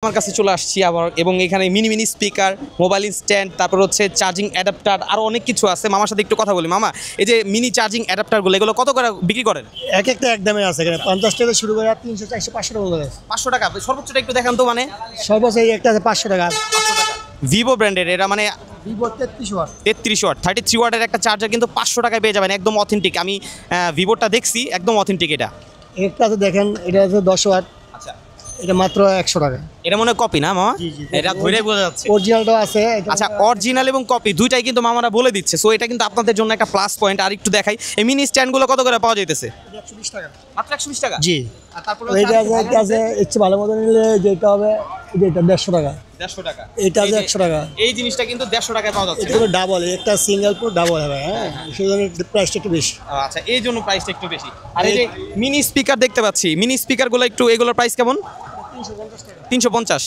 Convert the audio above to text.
আমার কাছে চলে আসছি আবার এবং এখানে mini mini speaker, mobile stand, তারপর হচ্ছে চার্জিং অ্যাডাপ্টার আরও অনেক কিছু আছে। মামার সাথে একটু কথা বলি। মামা, এই যে মিনি চার্জিং অ্যাডাপ্টারগুলো এগুলো কত করে বিক্রি করেন? এক একটা এক দামে আছে, এখানে 50 টাকা শুরু করে 300 400 500 টাকা পর্যন্ত আছে। 500 টাকা সর্বোচ্চটা একটু দেখান তো। মানে সর্বোচ্চ এই একটা আছে 500 টাকা। 500 টাকা ভিভো ব্র্যান্ডের, এটা মানে ভিভো 33 ওয়াট 33 ওয়াট 33 ওয়াটের একটা চার্জার কিন্তু 500 টাকায় পেয়ে যাবেন, একদম অথেন্টিক। আমি ভিভোটা দেখছি, একদম অথেন্টিক এটা। একটা আছে দেখেন, এটা আছে 10 ওয়াট, আচ্ছা, এটা মাত্র 100 টাকা। এটা মনে হয় কপি না মামা? জি, জি। এটা ধরেই বোঝা যাচ্ছে। অরিজিনালটাও আছে এটা। আচ্ছা, অরিজিনাল এবং কপি দুইটাই কিন্তু মামারা বলে দিচ্ছে, সো এটা কিন্তু আপনাদের জন্য একটা প্লাস পয়েন্ট। আর একটু দেখাই, এই মিনি স্ট্যান্ডগুলো কত করে পাওয়া যাইতেছে? 120 টাকা মাত্র 120 টাকা। জি। আর তারপরে এইটা আছে, একটা আছে একটু ভালো মতো নিলে যেটা হবে এটা 150 টাকা। 150 টাকা। এটা আছে 100 টাকা। এই জিনিসটা কিন্তু 150 টাকায় পাওয়া যাচ্ছে। এটা হলো ডাবল, একটা সিঙ্গেল পুরো ডাবল হবে, হ্যাঁ, সেজন্য প্রাইসটা একটু বেশি। আচ্ছা, এই জন্য প্রাইসটা একটু বেশি। আর এই যে মিনি স্পিকার দেখতে পাচ্ছি, মিনি স্পিকারগুলো একটু, এগুলোর প্রাইস কেমন? 350 টাকা। 350।